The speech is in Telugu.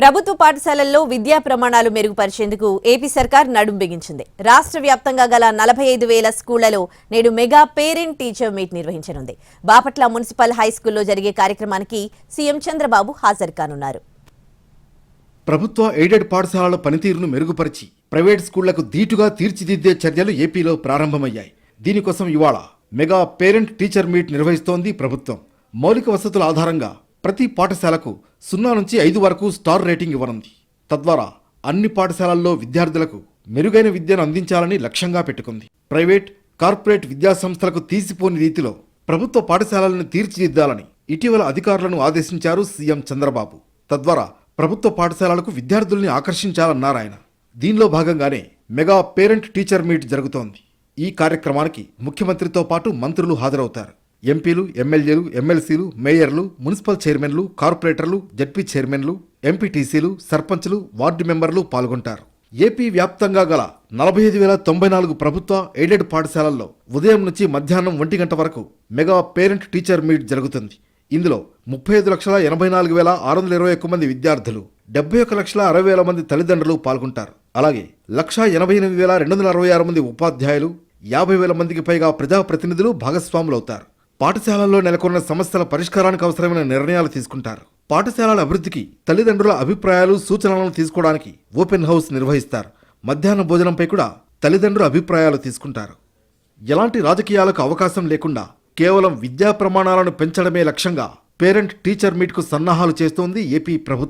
ప్రభుత్వ పాఠశాలల్లో విద్యా ప్రమాణాలు మెరుగుపరిచేందుకు ఏపీ సర్కార్ నడుం బిగించింది. రాష్ట్ర వ్యాప్తంగా గల 45,000 స్కూళ్లలో నేడు మెగా పేరెంట్ టీచర్ మీట్ నిర్వహించనుంది. బాపట్ల మున్సిపల్ హైస్కూల్లో జరిగే కార్యక్రమానికి సీఎం చంద్రబాబు హాజరు కానున్నారు. ప్రభుత్వ ఎయిడెడ్ పాఠశాలల పనితీరును మెరుగుపరిచి ప్రైవేట్ స్కూళ్లకు ధీటుగా తీర్చిదిద్దే చర్యలు ఏపీలో ప్రారంభమయ్యాయి. దీనికోసం ఇవాళ మెగా పేరెంట్ టీచర్ మీట్ నిర్వహిస్తోంది ప్రభుత్వం. మౌలిక వసతుల ఆధారంగా ప్రతి పాఠశాలకు 0 నుంచి 5 వరకు స్టార్ రేటింగ్ ఇవ్వనుంది. తద్వారా అన్ని పాఠశాలల్లో విద్యార్థులకు మెరుగైన విద్యను అందించాలని లక్ష్యంగా పెట్టుకుంది. ప్రైవేట్, కార్పొరేట్ విద్యాసంస్థలకు తీసిపోని రీతిలో ప్రభుత్వ పాఠశాలలను తీర్చిదిద్దాలని ఇటీవల అధికారులను ఆదేశించారు సీఎం చంద్రబాబు. తద్వారా ప్రభుత్వ పాఠశాలలకు విద్యార్థుల్ని ఆకర్షించాలన్నారు ఆయన. దీనిలో భాగంగానే మెగా పేరెంట్ టీచర్ మీట్ జరుగుతోంది. ఈ కార్యక్రమానికి ముఖ్యమంత్రితో పాటు మంత్రులు హాజరవుతారు. ఎంపీలు, ఎమ్మెల్యేలు, ఎమ్మెల్సీలు, మేయర్లు, మున్సిపల్ చైర్మన్లు, కార్పొరేటర్లు, జడ్పీ చైర్మన్లు, ఎంపీటీసీలు, సర్పంచ్లు, వార్డు మెంబర్లు పాల్గొంటారు. ఏపీ వ్యాప్తంగా గల 45,094 ప్రభుత్వ ఎయిడెడ్ పాఠశాలల్లో ఉదయం నుంచి మధ్యాహ్నం 1 గంట వరకు మెగా పేరెంట్ టీచర్ మీట్ జరుగుతుంది. ఇందులో 35,84,621 మంది విద్యార్థులు, 71,60,000 మంది తల్లిదండ్రులు పాల్గొంటారు. అలాగే 1,88,266 మంది ఉపాధ్యాయులు, 50,000 మందికి పైగా ప్రజాప్రతినిధులు భాగస్వాములవుతారు. పాఠశాలల్లో నెలకొన్న సమస్యల పరిష్కారానికి అవసరమైన నిర్ణయాలు తీసుకుంటారు. పాఠశాలల అభివృద్ధికి తల్లిదండ్రుల అభిప్రాయాలు, సూచనలను తీసుకోవడానికి ఓపెన్ హౌస్ నిర్వహిస్తారు. మధ్యాహ్న భోజనంపై కూడా తల్లిదండ్రుల అభిప్రాయాలు తీసుకుంటారు. ఎలాంటి రాజకీయాలకు అవకాశం లేకుండా కేవలం విద్యా ప్రమాణాలను పెంచడమే లక్ష్యంగా పేరెంట్ టీచర్ మీట్కు సన్నాహాలు చేస్తోంది ఏపీ ప్రభుత్వం.